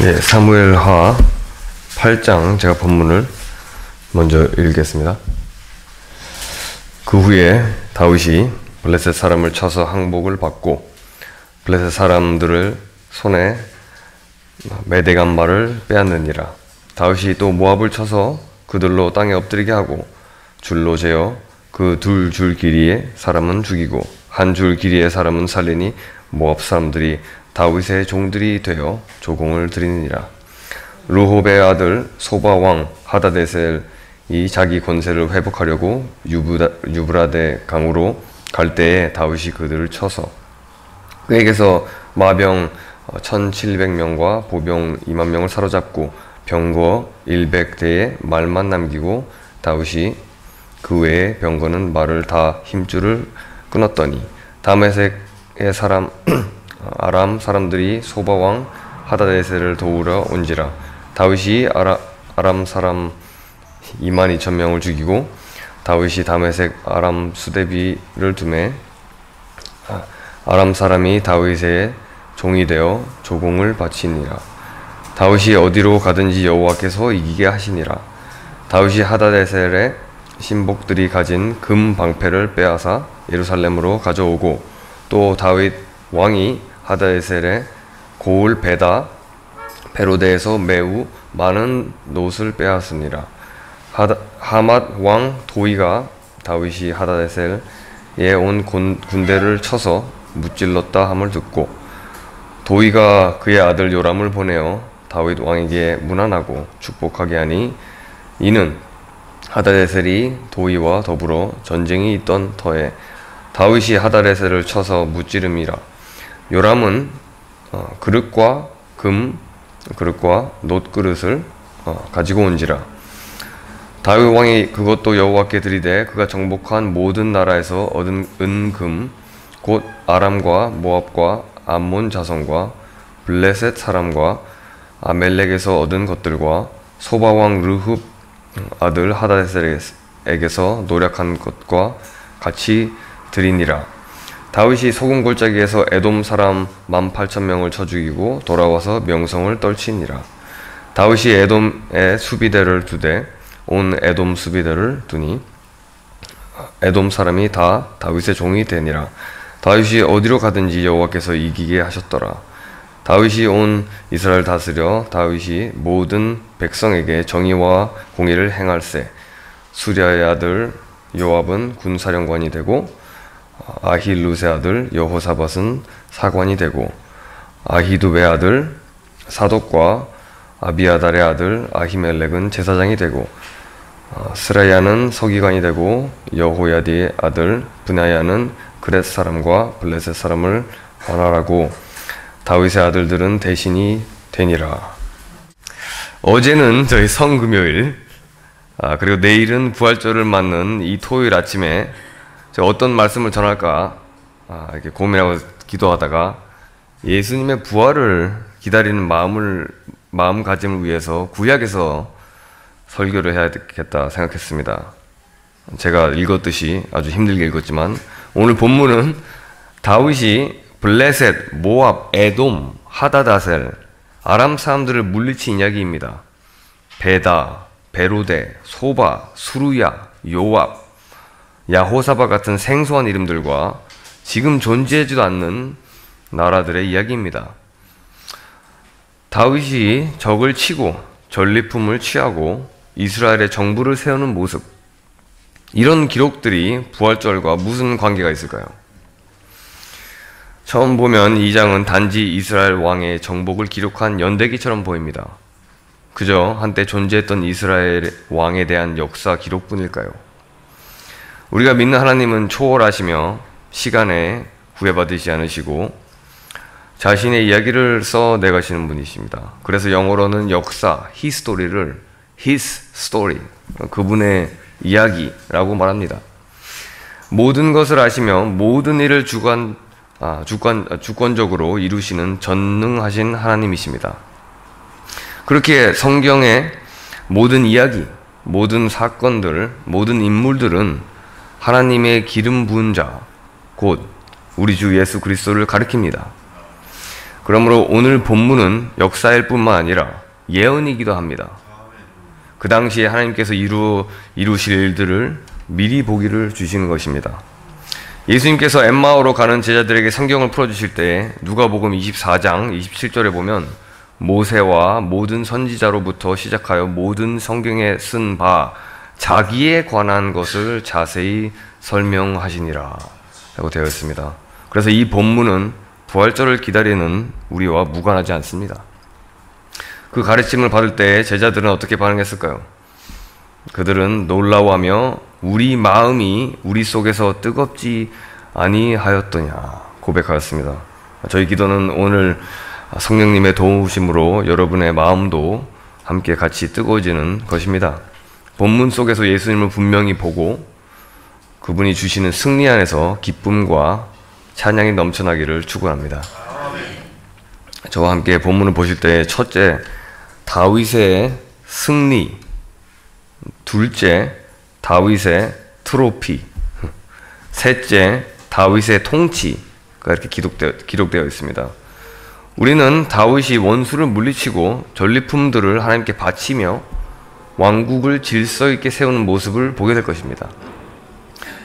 사무엘하 8장 제가 본문을 먼저 읽겠습니다. 그 후에 다윗이 블레셋 사람을 쳐서 항복을 받고 블레셋 사람들을 손에 메대간 말을 빼앗느니라. 다윗이 또 모압을 쳐서 그들로 땅에 엎드리게 하고 줄로 재어 그 2줄 길이의 사람은 죽이고 1줄 길이의 사람은 살리니 모압 사람들이 다윗의 종들이 되어 조공을 드리니라. 르홉의 아들 소바 왕 하다데셀이 자기 권세를 회복하려고 유브라데 강으로 갈 때에 다윗이 그들을 쳐서 그에게서 마병 1700명과 보병 2만 명을 사로잡고 병거 100대의 말만 남기고 다윗이 그 외의 병거는 말을 다 힘줄을 끊었더니 다메섹의 사람 아람 사람들이 소바 왕 하다데셀을 도우러 온지라. 다윗이 아람 사람 22,000명을 죽이고 다윗이 다메섹 아람 수대비를 두매 아람 사람이 다윗의 종이 되어 조공을 바치니라. 다윗이 어디로 가든지 여호와께서 이기게 하시니라. 다윗이 하다데셀의 신복들이 가진 금 방패를 빼앗아 예루살렘으로 가져오고 또 다윗 왕이 하다데셀의 고을 베로데에서 매우 많은 놋을 빼앗으니라. 하맛 왕 도이가 다윗이 하다데셀에 온 군대를 쳐서 무찔렀다 함을 듣고 도이가 그의 아들 요람을 보내어 다윗 왕에게 문안하고 축복하게 하니 이는 하다데셀이 도이와 더불어 전쟁이 있던 터에 다윗이 하다데셀을 쳐서 무찌름이라. 요람은 그릇과 놋그릇을 가지고 온지라. 다윗 왕이 그것도 여호와께 드리되 그가 정복한 모든 나라에서 얻은 은금 곧 아람과 모압과 암몬 자손과 블레셋 사람과 아멜렉에서 얻은 것들과 소바 왕 르흡 아들 하다데셀에게서 노력한 것과 같이 드리니라. 다윗이 소금 골짜기에서 에돔 사람 18,000명을 쳐 죽이고 돌아와서 명성을 떨치니라. 다윗이 에돔에 수비대를 두되 온 에돔 수비대를 두니 에돔 사람이 다 다윗의 종이 되니라. 다윗이 어디로 가든지 여호와께서 이기게 하셨더라. 다윗이 온 이스라엘 다스려 다윗이 모든 백성에게 정의와 공의를 행할세. 수랴의 아들 요압은 군사령관이 되고 아힐룻의 아들 여호사밧은 사관이 되고 아히두베의 아들 사독과 아비아달의 아들 아히멜렉은 제사장이 되고 스라야는 서기관이 되고 여호야디의 아들 브나야는 그렛 사람과 블레셋 사람을 관할하고 다윗의 아들들은 대신이 되니라. 어제는 저희 성금요일 그리고 내일은 부활절을 맞는 이 토요일 아침에 제가 어떤 말씀을 전할까 이렇게 고민하고 기도하다가 예수님의 부활을 기다리는 마음가짐을 위해서 구약에서 설교를 해야겠다 생각했습니다. 제가 읽었듯이 아주 힘들게 읽었지만 오늘 본문은 다윗이 블레셋, 모압, 에돔, 하다다셀, 아람 사람들을 물리친 이야기입니다. 베다, 베로데, 소바, 수루야, 요압, 야호사밧 같은 생소한 이름들과 지금 존재하지도 않는 나라들의 이야기입니다. 다윗이 적을 치고 전리품을 취하고 이스라엘의 정부를 세우는 모습, 이런 기록들이 부활절과 무슨 관계가 있을까요? 처음 보면 이 장은 단지 이스라엘 왕의 정복을 기록한 연대기처럼 보입니다. 그저 한때 존재했던 이스라엘 왕에 대한 역사 기록뿐일까요? 우리가 믿는 하나님은 초월하시며 시간에 구애받으시지 않으시고 자신의 이야기를 써내가시는 분이십니다. 그래서 영어로는 역사, 히스토리를 His story, 그분의 이야기라고 말합니다. 모든 것을 아시며 모든 일을 주권적으로 이루시는 전능하신 하나님이십니다. 그렇게 성경의 모든 이야기, 모든 사건들, 모든 인물들은 하나님의 기름 부은 자, 곧 우리 주 예수 그리스도를 가리킵니다. 그러므로 오늘 본문은 역사일 뿐만 아니라 예언이기도 합니다. 그 당시에 하나님께서 이루실 일들을 미리 보기를 주시는 것입니다. 예수님께서 엠마오로 가는 제자들에게 성경을 풀어주실 때 누가복음 24장 27절에 보면 모세와 모든 선지자로부터 시작하여 모든 성경에 쓴 바 자기에 관한 것을 자세히 설명하시니라 라고 되어 있습니다. 그래서 이 본문은 부활절을 기다리는 우리와 무관하지 않습니다. 그 가르침을 받을 때 제자들은 어떻게 반응했을까요? 그들은 놀라워하며 우리 마음이 우리 속에서 뜨겁지 아니하였더냐 고백하였습니다. 저희 기도는 오늘 성령님의 도우심으로 여러분의 마음도 함께 같이 뜨거워지는 것입니다. 본문 속에서 예수님을 분명히 보고 그분이 주시는 승리 안에서 기쁨과 찬양이 넘쳐나기를 축원합니다. 저와 함께 본문을 보실 때 첫째, 다윗의 승리, 둘째, 다윗의 트로피, 셋째, 다윗의 통치가 이렇게 기록되어 있습니다. 우리는 다윗이 원수를 물리치고 전리품들을 하나님께 바치며 왕국을 질서 있게 세우는 모습을 보게 될 것입니다.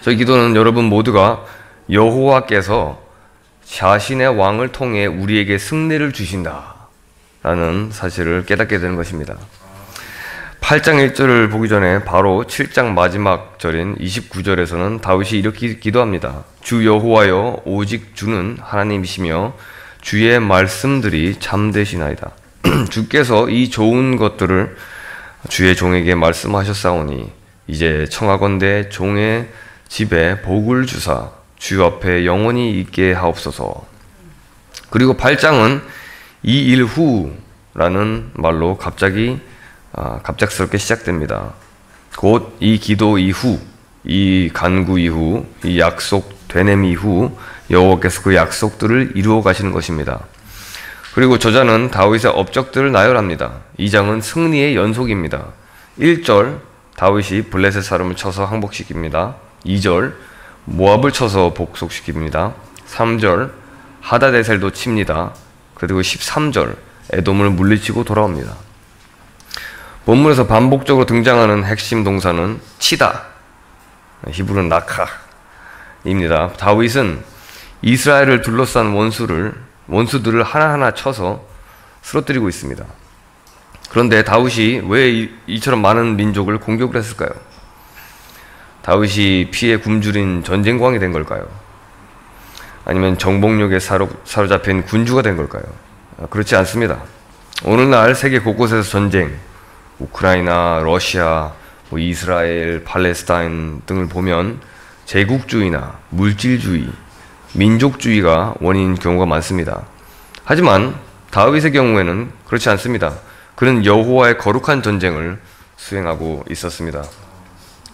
저희 기도는 여러분 모두가 여호와께서 자신의 왕을 통해 우리에게 승리를 주신다라는 사실을 깨닫게 되는 것입니다. 8장 1절을 보기 전에 바로 7장 마지막 절인 29절에서는 다윗이 이렇게 기도합니다. 주 여호와여 오직 주는 하나님이시며 주의 말씀들이 참되시나이다. 주께서 이 좋은 것들을 주의 종에게 말씀하셨사오니 이제 청하건대 종의 집에 복을 주사 주 앞에 영원히 있게 하옵소서. 그리고 8장은 이 일 후라는 말로 갑작스럽게 시작됩니다. 곧 이 기도 이후, 이 간구 이후, 이 약속 되냄 이후 여호와께서 그 약속들을 이루어 가시는 것입니다. 그리고 저자는 다윗의 업적들을 나열합니다. 2장은 승리의 연속입니다. 1절 다윗이 블레셋 사람을 쳐서 항복시킵니다. 2절 모압을 쳐서 복속시킵니다. 3절 하다데셀도 칩니다. 그리고 13절 에돔을 물리치고 돌아옵니다. 본문에서 반복적으로 등장하는 핵심 동사는 치다, 히브리는 나카입니다. 다윗은 이스라엘을 둘러싼 원수들을 하나하나 쳐서 쓰러뜨리고 있습니다. 그런데 다윗이 왜 이처럼 많은 민족을 공격을 했을까요? 다윗이 피에 굶주린 전쟁광이 된 걸까요? 아니면 정복력에 사로잡힌 군주가 된 걸까요? 그렇지 않습니다. 오늘날 세계 곳곳에서 전쟁, 우크라이나, 러시아, 이스라엘, 팔레스타인 등을 보면 제국주의나 물질주의, 민족주의가 원인인 경우가 많습니다. 하지만 다윗의 경우에는 그렇지 않습니다. 그는 여호와의 거룩한 전쟁을 수행하고 있었습니다.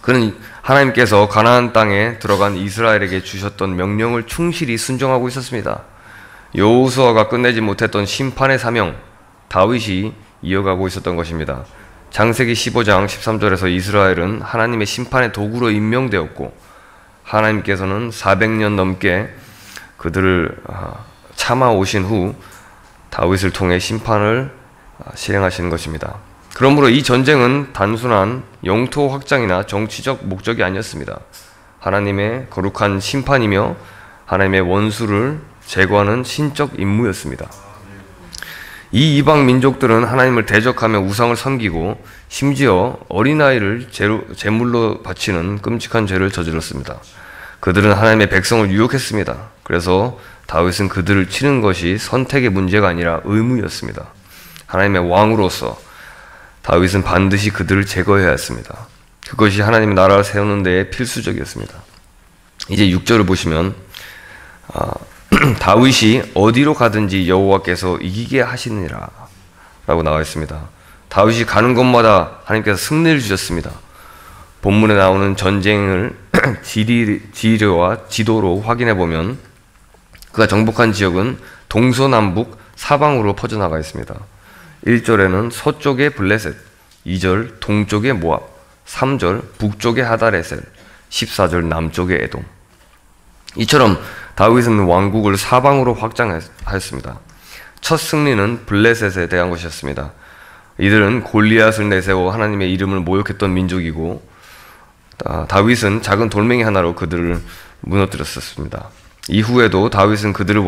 그는 하나님께서 가나안 땅에 들어간 이스라엘에게 주셨던 명령을 충실히 순종하고 있었습니다. 여호수아가 끝내지 못했던 심판의 사명, 다윗이 이어가고 있었던 것입니다. 창세기 15장 13절에서 이스라엘은 하나님의 심판의 도구로 임명되었고 하나님께서는 400년 넘게 그들을 참아오신 후 다윗을 통해 심판을 실행하시는 것입니다. 그러므로 이 전쟁은 단순한 영토 확장이나 정치적 목적이 아니었습니다. 하나님의 거룩한 심판이며 하나님의 원수를 제거하는 신적 임무였습니다. 이 이방 민족들은 하나님을 대적하며 우상을 섬기고 심지어 어린아이를 제물로 바치는 끔찍한 죄를 저질렀습니다. 그들은 하나님의 백성을 유혹했습니다. 그래서 다윗은 그들을 치는 것이 선택의 문제가 아니라 의무였습니다. 하나님의 왕으로서 다윗은 반드시 그들을 제거해야 했습니다. 그것이 하나님의 나라를 세우는 데에 필수적이었습니다. 이제 6절을 보시면 다윗이 어디로 가든지 여호와께서 이기게 하시느니라 라고 나와 있습니다. 다윗이 가는 곳마다 하나님께서 승리를 주셨습니다. 본문에 나오는 전쟁을 지리와 지도로 확인해 보면 그가 정복한 지역은 동서남북 사방으로 퍼져나가 있습니다. 1절에는 서쪽의 블레셋, 2절 동쪽의 모압, 3절 북쪽의 하다레셀, 14절 남쪽의 에돔. 이처럼 다윗은 왕국을 사방으로 확장하였습니다. 첫 승리는 블레셋에 대한 것이었습니다. 이들은 골리앗을 내세워 하나님의 이름을 모욕했던 민족이고 다윗은 작은 돌멩이 하나로 그들을 무너뜨렸었습니다. 이후에도 다윗은 그들을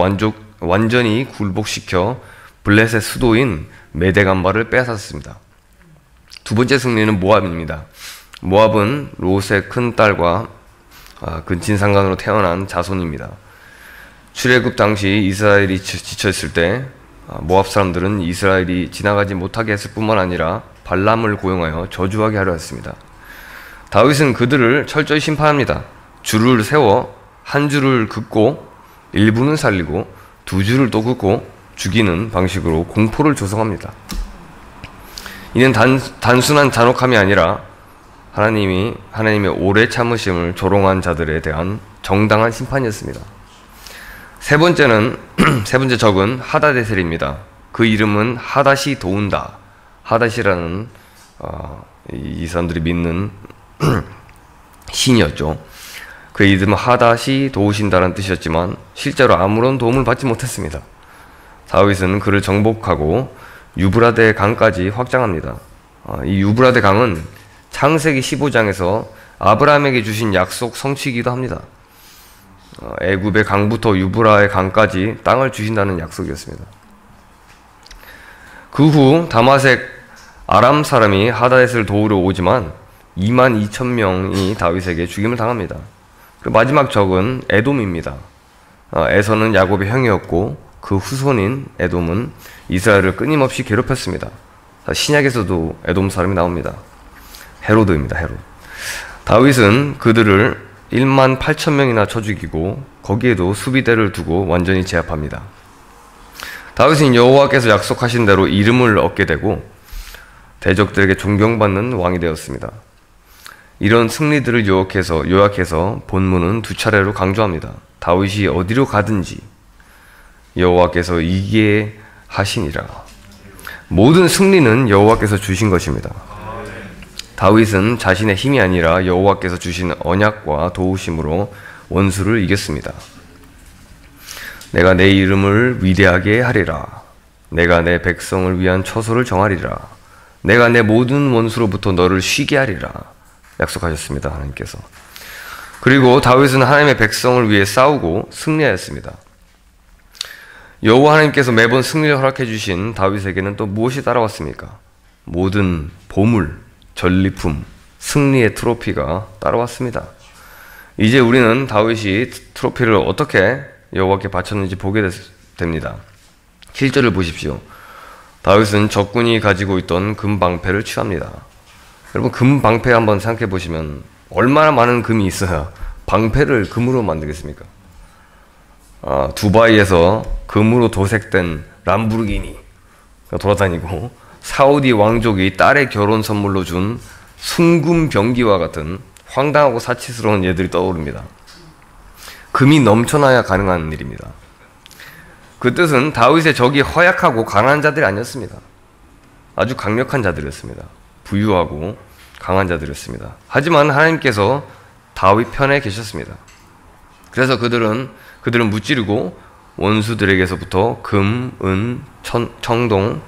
완전히 굴복시켜 블레셋 수도인 메대간바를 빼앗았습니다. 두 번째 승리는 모압입니다. 모압은 롯의 큰 딸과 근친상간으로 태어난 자손입니다. 출애굽 당시 이스라엘이 지쳐있을 때 모압 사람들은 이스라엘이 지나가지 못하게 했을 뿐만 아니라 발람을 고용하여 저주하게 하려 했습니다. 다윗은 그들을 철저히 심판합니다. 줄을 세워 한 줄을 긋고 일부는 살리고 두 줄을 또 긋고 죽이는 방식으로 공포를 조성합니다. 이는 단순한 잔혹함이 아니라 하나님의 오래 참으심을 조롱한 자들에 대한 정당한 심판이었습니다. 세 번째 적은 하다데셀입니다. 그 이름은 하닷이 도운다. 하닷이라는 이 사람들이 믿는 신이었죠. 그의 이름은 하닷이 도우신다는 뜻이었지만 실제로 아무런 도움을 받지 못했습니다. 다윗은 그를 정복하고 유브라데 강까지 확장합니다. 이 유브라데 강은 창세기 15장에서 아브라함에게 주신 약속 성취이기도 합니다. 애굽의 강부터 유브라의 강까지 땅을 주신다는 약속이었습니다. 그 후 다마색 아람 사람이 하다댓을 도우러 오지만 22,000명이 다윗에게 죽임을 당합니다. 그리고 마지막 적은 에돔입니다. 에서는 야곱의 형이었고 그 후손인 에돔은 이스라엘을 끊임없이 괴롭혔습니다. 신약에서도 에돔 사람이 나옵니다. 헤로드입니다. 헤롯. 다윗은 그들을 18,000명이나 쳐 죽이고 거기에도 수비대를 두고 완전히 제압합니다. 다윗은 여호와께서 약속하신 대로 이름을 얻게 되고 대적들에게 존경받는 왕이 되었습니다. 이런 승리들을 요약해서 본문은 두 차례로 강조합니다. 다윗이 어디로 가든지 여호와께서 이기게 하시니라. 모든 승리는 여호와께서 주신 것입니다. 다윗은 자신의 힘이 아니라 여호와께서 주신 언약과 도우심으로 원수를 이겼습니다. 내가 내 이름을 위대하게 하리라. 내가 내 백성을 위한 처소를 정하리라. 내가 내 모든 원수로부터 너를 쉬게 하리라. 약속하셨습니다. 하나님께서. 그리고 다윗은 하나님의 백성을 위해 싸우고 승리하였습니다. 여호와 하나님께서 매번 승리를 허락해 주신 다윗에게는 또 무엇이 따라왔습니까? 모든 보물, 전리품, 승리의 트로피가 따라왔습니다. 이제 우리는 다윗이 트로피를 어떻게 여호와께 바쳤는지 보게 됩니다. 7절을 보십시오. 다윗은 적군이 가지고 있던 금방패를 취합니다. 여러분, 금방패 한번 생각해 보시면 얼마나 많은 금이 있어야 방패를 금으로 만들겠습니까? 두바이에서 금으로 도색된 람보르기니 돌아다니고 사우디 왕족이 딸의 결혼 선물로 준 순금 병기와 같은 황당하고 사치스러운 예들이 떠오릅니다. 금이 넘쳐나야 가능한 일입니다. 그 뜻은 다윗의 적이 허약하고 가난한 자들이 아니었습니다. 아주 강력한 자들이었습니다. 부유하고 강한 자들이었습니다. 하지만 하나님께서 다윗 편에 계셨습니다. 그래서 그들은 무찌르고 원수들에게서부터 금, 은, 청동을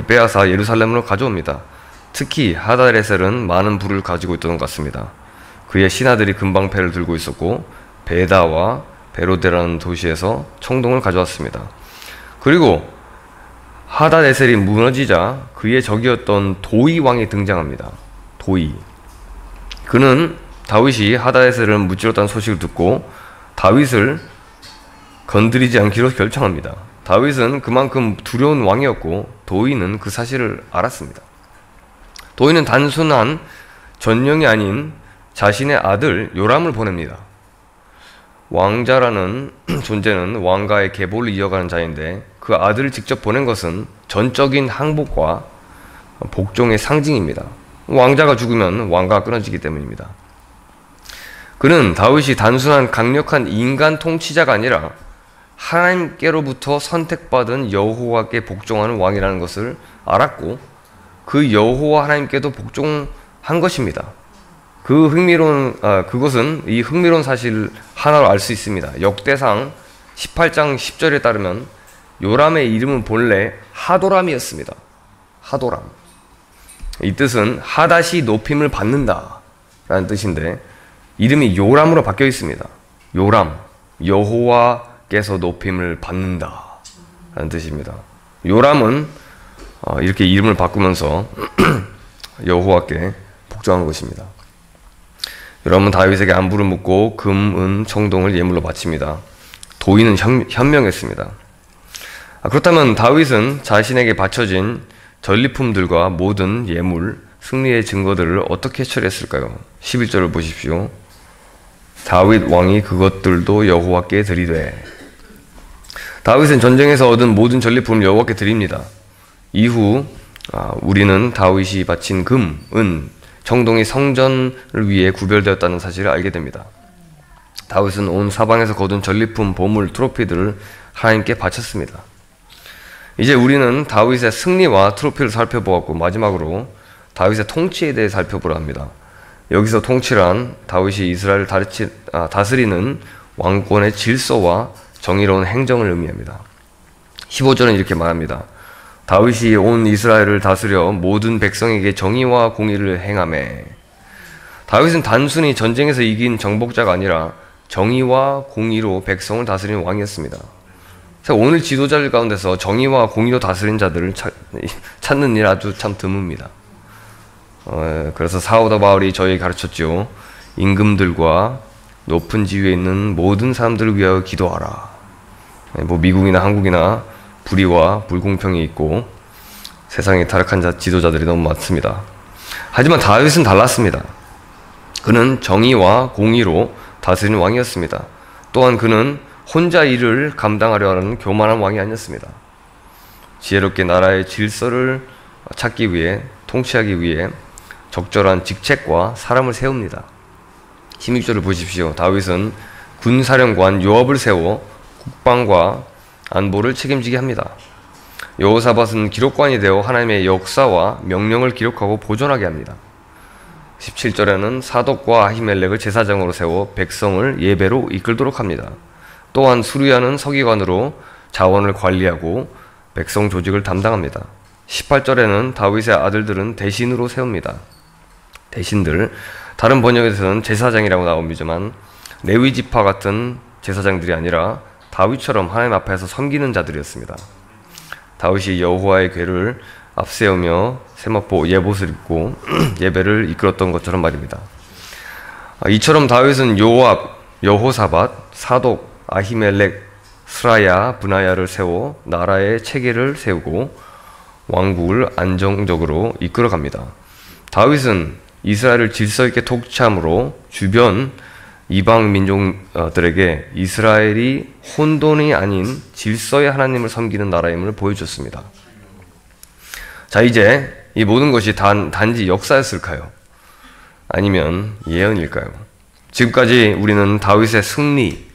빼앗아 예루살렘으로 가져옵니다. 특히 하다레셀은 많은 부를 가지고 있던 것 같습니다. 그의 신하들이 금방패를 들고 있었고 베다와 베로데라는 도시에서 청동을 가져왔습니다. 그리고 하다레셀이 무너지자 그의 적이었던 도이 왕이 등장합니다. 도이. 그는 다윗이 하다레셀을 무찌렀다는 소식을 듣고 다윗을 건드리지 않기로 결정합니다. 다윗은 그만큼 두려운 왕이었고 도이는 그 사실을 알았습니다. 도이는 단순한 전령이 아닌 자신의 아들 요람을 보냅니다. 왕자라는 존재는 왕가의 계보를 이어가는 자인데 그 아들을 직접 보낸 것은 전적인 항복과 복종의 상징입니다. 왕자가 죽으면 왕가가 끊어지기 때문입니다. 그는 다윗이 단순한 강력한 인간 통치자가 아니라 하나님께로부터 선택받은 여호와께 복종하는 왕이라는 것을 알았고 그 여호와 하나님께도 복종한 것입니다. 그것은 이 흥미로운 사실 하나로 알 수 있습니다. 역대상 18장 10절에 따르면 요람의 이름은 본래 하도람이었습니다. 하도람. 이 뜻은 하닷이 높임을 받는다 라는 뜻인데 이름이 요람으로 바뀌어 있습니다. 요람, 여호와께서 높임을 받는다 라는 뜻입니다. 요람은 이렇게 이름을 바꾸면서 여호와께 복종한 것입니다. 요람은 다윗에게 안부를 묻고 금, 은, 청동을 예물로 바칩니다. 도인은 현명했습니다. 그렇다면 다윗은 자신에게 바쳐진 전리품들과 모든 예물, 승리의 증거들을 어떻게 처리했을까요? 11절을 보십시오. 다윗 왕이 그것들도 여호와께 드리되. 다윗은 전쟁에서 얻은 모든 전리품을 여호와께 드립니다. 이후 우리는 다윗이 바친 금, 은, 청동이 성전을 위해 구별되었다는 사실을 알게 됩니다. 다윗은 온 사방에서 거둔 전리품, 보물, 트로피들을 하나님께 바쳤습니다. 이제 우리는 다윗의 승리와 트로피를 살펴보았고 마지막으로 다윗의 통치에 대해 살펴보려 합니다. 여기서 통치란 다윗이 이스라엘을 다스리는 왕권의 질서와 정의로운 행정을 의미합니다. 15절은 이렇게 말합니다. 다윗이 온 이스라엘을 다스려 모든 백성에게 정의와 공의를 행하매. 다윗은 단순히 전쟁에서 이긴 정복자가 아니라 정의와 공의로 백성을 다스리는 왕이었습니다. 오늘 지도자들 가운데서 정의와 공의로 다스린 자들을 찾는 일 아주 참 드뭅니다. 그래서 사도 바울이 저에게 가르쳤죠. 임금들과 높은 지위에 있는 모든 사람들을 위하여 기도하라. 미국이나 한국이나 불의와 불공평이 있고 세상에 타락한 지도자들이 너무 많습니다. 하지만 다윗은 달랐습니다. 그는 정의와 공의로 다스리는 왕이었습니다. 또한 그는 혼자 일을 감당하려 하는 교만한 왕이 아니었습니다. 지혜롭게 나라의 질서를 찾기 위해, 통치하기 위해 적절한 직책과 사람을 세웁니다. 16절을 보십시오. 다윗은 군사령관 요압을 세워 국방과 안보를 책임지게 합니다. 여호사밧은 기록관이 되어 하나님의 역사와 명령을 기록하고 보존하게 합니다. 17절에는 사독과 아히멜렉을 제사장으로 세워 백성을 예배로 이끌도록 합니다. 또한 수리하는 서기관으로 자원을 관리하고 백성 조직을 담당합니다. 18절에는 다윗의 아들들은 대신으로 세웁니다. 대신들, 다른 번역에서는 제사장이라고 나옵니다만 레위 지파 같은 제사장들이 아니라 다윗처럼 하나님 앞에서 섬기는 자들이었습니다. 다윗이 여호와의 궤를 앞세우며 세마포 예봇을 입고 예배를 이끌었던 것처럼 말입니다. 이처럼 다윗은 요압, 여호사밧, 사독, 아히멜렉, 스라야, 브나야를 세워 나라의 체계를 세우고 왕국을 안정적으로 이끌어갑니다. 다윗은 이스라엘을 질서 있게 통치함으로 주변 이방 민족들에게 이스라엘이 혼돈이 아닌 질서의 하나님을 섬기는 나라임을 보여줬습니다. 자, 이제 이 모든 것이 단지 역사였을까요? 아니면 예언일까요? 지금까지 우리는 다윗의 승리,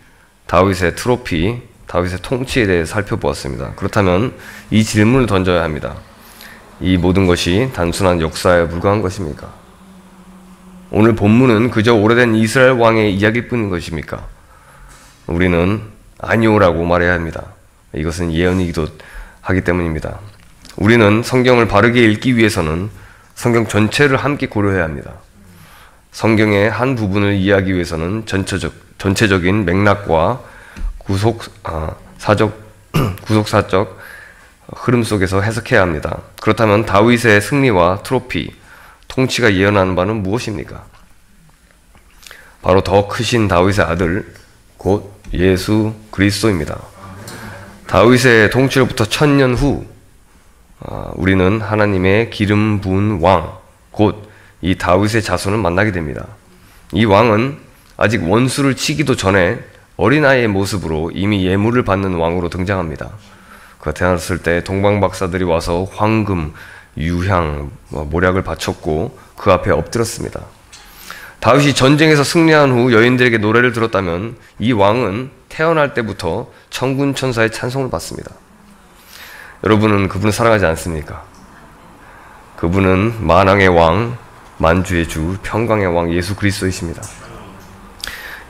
다윗의 트로피, 다윗의 통치에 대해 살펴보았습니다. 그렇다면 이 질문을 던져야 합니다. 이 모든 것이 단순한 역사에 불과한 것입니까? 오늘 본문은 그저 오래된 이스라엘 왕의 이야기일 뿐인 것입니까? 우리는 아니오라고 말해야 합니다. 이것은 예언이기도 하기 때문입니다. 우리는 성경을 바르게 읽기 위해서는 성경 전체를 함께 고려해야 합니다. 성경의 한 부분을 이해하기 위해서는 전체적인 맥락과 구속사적 흐름 속에서 해석해야 합니다. 그렇다면 다윗의 승리와 트로피, 통치가 예언하는 바는 무엇입니까? 바로 더 크신 다윗의 아들, 곧 예수 그리스도입니다. 다윗의 통치로부터 1000년 후 우리는 하나님의 기름 부은 왕, 곧 이 다윗의 자손을 만나게 됩니다. 이 왕은 아직 원수를 치기도 전에 어린아이의 모습으로 이미 예물을 받는 왕으로 등장합니다. 그가 태어났을 때 동방박사들이 와서 황금, 유향, 모략을 바쳤고 그 앞에 엎드렸습니다. 다윗이 전쟁에서 승리한 후 여인들에게 노래를 들었다면 이 왕은 태어날 때부터 천군 천사의 찬송을 받습니다. 여러분은 그분을 사랑하지 않습니까? 그분은 만왕의 왕, 만주의 주, 평강의 왕 예수 그리스도이십니다.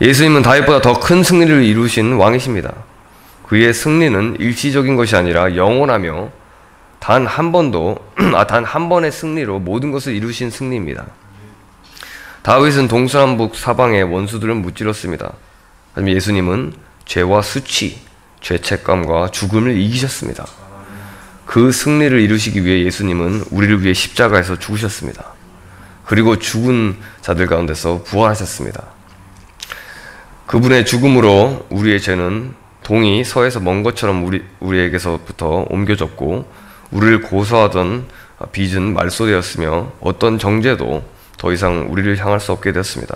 예수님은 다윗보다 더 큰 승리를 이루신 왕이십니다. 그의 승리는 일시적인 것이 아니라 영원하며 단 한 번의 승리로 모든 것을 이루신 승리입니다. 다윗은 동서남북 사방의 원수들을 무찔렀습니다. 하지만 예수님은 죄와 수치, 죄책감과 죽음을 이기셨습니다. 그 승리를 이루시기 위해 예수님은 우리를 위해 십자가에서 죽으셨습니다. 그리고 죽은 자들 가운데서 부활하셨습니다. 그분의 죽음으로 우리의 죄는 동이 서에서 먼 것처럼 우리에게서부터 옮겨졌고, 우리를 고소하던 빚은 말소되었으며 어떤 정죄도 더 이상 우리를 향할 수 없게 되었습니다.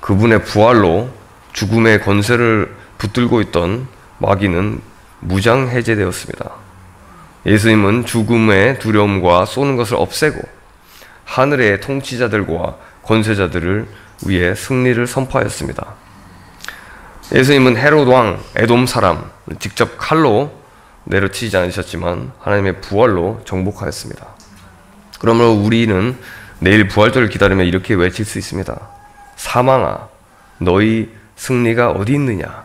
그분의 부활로 죽음의 권세를 붙들고 있던 마귀는 무장 해제되었습니다. 예수님은 죽음의 두려움과 쏘는 것을 없애고 하늘의 통치자들과 권세자들을 위해 승리를 선포하였습니다. 예수님은 헤롯 왕, 에돔 사람을 직접 칼로 내려치지 않으셨지만 하나님의 부활로 정복하였습니다. 그러므로 우리는 내일 부활절을 기다리며 이렇게 외칠 수 있습니다. 사망아, 너희 승리가 어디 있느냐?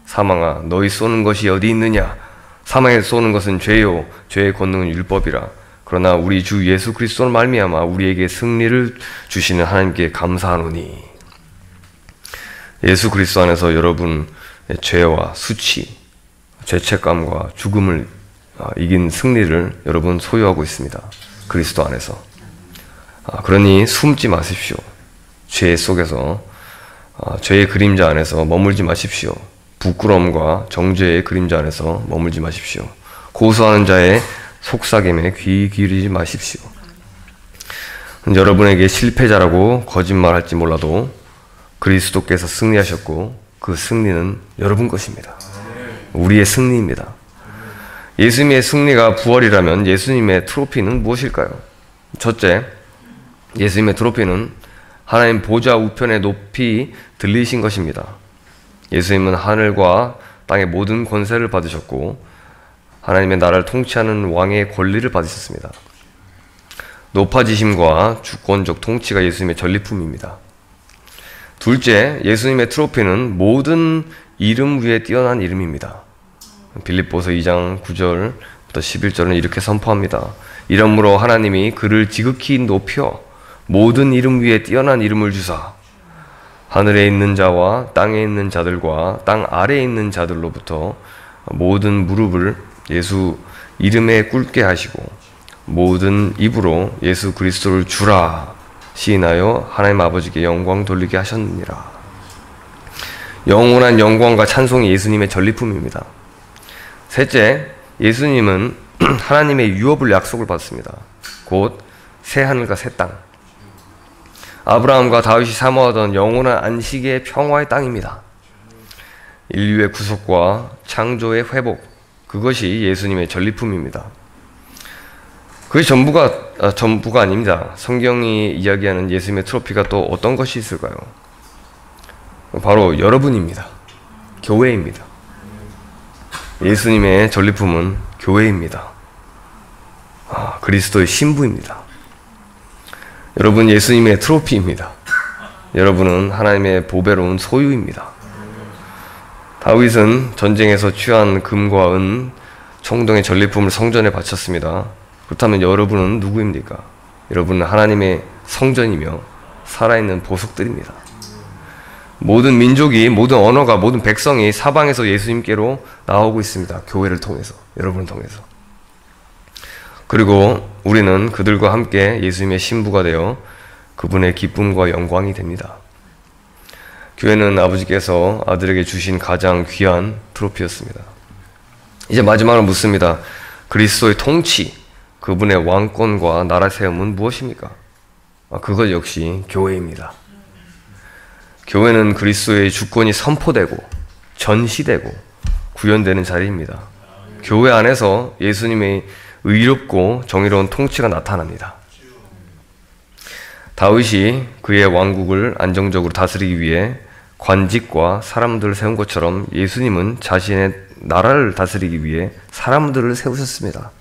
사망아, 너희 쏘는 것이 어디 있느냐? 사망에 쏘는 것은 죄요, 죄의 권능은 율법이라. 그러나 우리 주 예수 그리스도로 말미암아 우리에게 승리를 주시는 하나님께 감사하노니. 예수 그리스도 안에서 여러분의 죄와 수치, 죄책감과 죽음을 이긴 승리를 여러분 소유하고 있습니다. 그리스도 안에서. 그러니 숨지 마십시오. 죄 속에서, 죄의 그림자 안에서 머물지 마십시오. 부끄러움과 정죄의 그림자 안에서 머물지 마십시오. 고소하는 자의 속삭임에 귀 기울이지 마십시오. 여러분에게 실패자라고 거짓말할지 몰라도 그리스도께서 승리하셨고 그 승리는 여러분 것입니다. 우리의 승리입니다. 예수님의 승리가 부활이라면 예수님의 트로피는 무엇일까요? 첫째, 예수님의 트로피는 하나님 보좌 우편에 높이 들리신 것입니다. 예수님은 하늘과 땅의 모든 권세를 받으셨고 하나님의 나라를 통치하는 왕의 권리를 받으셨습니다. 높아지심과 주권적 통치가 예수님의 전리품입니다. 둘째, 예수님의 트로피는 모든 이름 위에 뛰어난 이름입니다. 빌립보서 2장 9절부터 11절은 이렇게 선포합니다. 이러므로 하나님이 그를 지극히 높여 모든 이름 위에 뛰어난 이름을 주사 하늘에 있는 자와 땅에 있는 자들과 땅 아래에 있는 자들로부터 모든 무릎을 예수 이름에 꿇게 하시고 모든 입으로 예수 그리스도를 주라 시인하여 하나님 아버지께 영광 돌리게 하셨느니라. 영원한 영광과 찬송이 예수님의 전리품입니다. 셋째, 예수님은 하나님의 유업을 약속을 받습니다. 곧 새 하늘과 새 땅. 아브라함과 다윗이 사모하던 영원한 안식의 평화의 땅입니다. 인류의 구속과 창조의 회복, 그것이 예수님의 전리품입니다. 그게 전부가 아닙니다. 성경이 이야기하는 예수님의 트로피가 또 어떤 것이 있을까요? 바로 여러분입니다. 교회입니다. 예수님의 전리품은 교회입니다. 그리스도의 신부입니다. 여러분 예수님의 트로피입니다. 여러분은 하나님의 보배로운 소유입니다. 다윗은 전쟁에서 취한 금과 은, 청동의 전리품을 성전에 바쳤습니다. 그렇다면 여러분은 누구입니까? 여러분은 하나님의 성전이며 살아있는 보석들입니다. 모든 민족이, 모든 언어가, 모든 백성이 사방에서 예수님께로 나오고 있습니다. 교회를 통해서, 여러분을 통해서. 그리고 우리는 그들과 함께 예수님의 신부가 되어 그분의 기쁨과 영광이 됩니다. 교회는 아버지께서 아들에게 주신 가장 귀한 트로피였습니다. 이제 마지막으로 묻습니다. 그리스도의 통치, 그분의 왕권과 나라 세움은 무엇입니까? 그것 역시 교회입니다. 교회는 그리스도의 주권이 선포되고 전시되고 구현되는 자리입니다. 교회 안에서 예수님의 의롭고 정의로운 통치가 나타납니다. 다윗이 그의 왕국을 안정적으로 다스리기 위해 관직과 사람들을 세운 것처럼 예수님은 자신의 나라를 다스리기 위해 사람들을 세우셨습니다.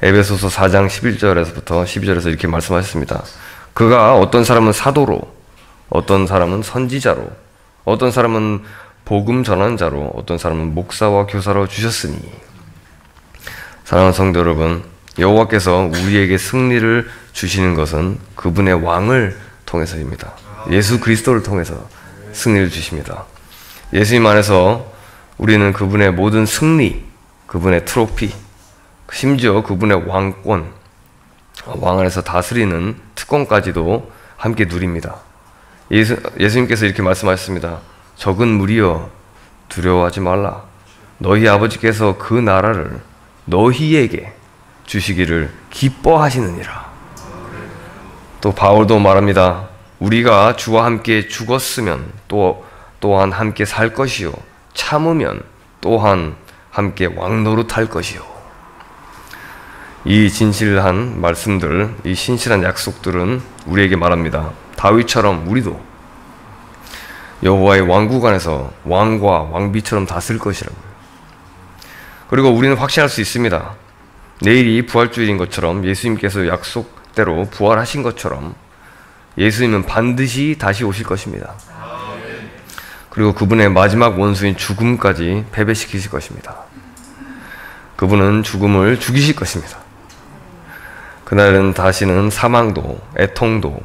에베소서 4장 11절에서부터 12절에서 이렇게 말씀하셨습니다. 그가 어떤 사람은 사도로, 어떤 사람은 선지자로, 어떤 사람은 복음 전하는 자로, 어떤 사람은 목사와 교사로 주셨으니. 사랑하는 성도 여러분, 여호와께서 우리에게 승리를 주시는 것은 그분의 왕을 통해서입니다. 예수 그리스도를 통해서 승리를 주십니다. 예수님 안에서 우리는 그분의 모든 승리, 그분의 트로피, 심지어 그분의 왕권, 왕 안에서 다스리는 특권까지도 함께 누립니다. 예수님께서 이렇게 말씀하셨습니다. 적은 무리여 두려워하지 말라. 너희 아버지께서 그 나라를 너희에게 주시기를 기뻐하시느니라. 또 바울도 말합니다. 우리가 주와 함께 죽었으면 또한 함께 살 것이요, 참으면 또한 함께 왕노릇할 것이요. 이 진실한 말씀들, 이 신실한 약속들은 우리에게 말합니다. 다윗처럼 우리도 여호와의 왕국 안에서 왕과 왕비처럼 다스릴 것이라고요. 그리고 우리는 확신할 수 있습니다. 내일이 부활주일인 것처럼, 예수님께서 약속대로 부활하신 것처럼 예수님은 반드시 다시 오실 것입니다. 그리고 그분의 마지막 원수인 죽음까지 패배시키실 것입니다. 그분은 죽음을 죽이실 것입니다. 그날은 다시는 사망도, 애통도,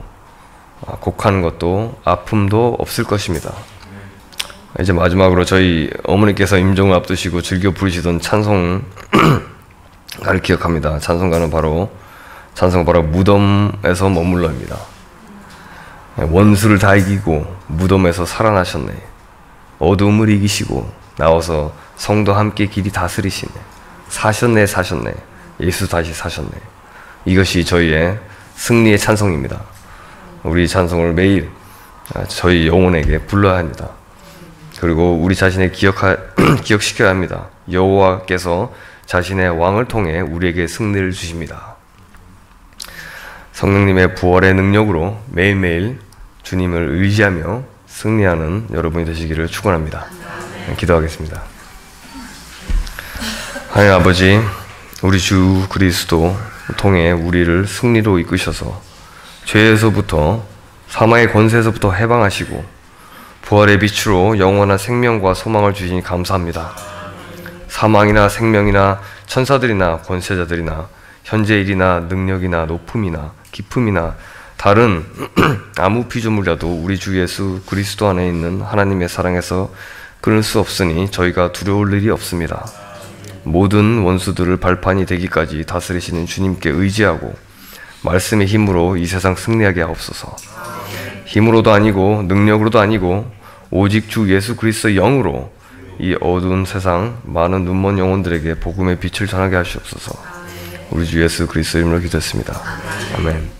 곡하는 것도, 아픔도 없을 것입니다. 이제 마지막으로 저희 어머니께서 임종을 앞두시고 즐겨 부르시던 찬송가를 기억합니다. 찬송가는 바로 무덤에서 머물러입니다. 원수를 다 이기고 무덤에서 살아나셨네. 어둠을 이기시고 나와서 성도 함께 길이 다스리시네. 사셨네. 예수 다시 사셨네. 이것이 저희의 승리의 찬송입니다. 우리 찬송을 매일 저희 영혼에게 불러야 합니다. 그리고 우리 자신을 기억시켜야 합니다. 여호와께서 자신의 왕을 통해 우리에게 승리를 주십니다. 성령님의 부활의 능력으로 매일매일 주님을 의지하며 승리하는 여러분이 되시기를 축원합니다. 기도하겠습니다. 하나님 아버지, 우리 주 그리스도 통해 우리를 승리로 이끄셔서 죄에서부터, 사망의 권세에서부터 해방하시고 부활의 빛으로 영원한 생명과 소망을 주시니 감사합니다. 사망이나 생명이나 천사들이나 권세자들이나 현재 일이나 능력이나 높음이나 깊음이나 다른 아무 피조물이라도 우리 주 예수 그리스도 안에 있는 하나님의 사랑에서 끊을 수 없으니 저희가 두려울 일이 없습니다. 모든 원수들을 발판이 되기까지 다스리시는 주님께 의지하고 말씀의 힘으로 이 세상 승리하게 하옵소서. 힘으로도 아니고 능력으로도 아니고 오직 주 예수 그리스도의 영으로 이 어두운 세상 많은 눈먼 영혼들에게 복음의 빛을 전하게 하시옵소서. 우리 주 예수 그리스도 이름으로 기도했습니다. 아멘.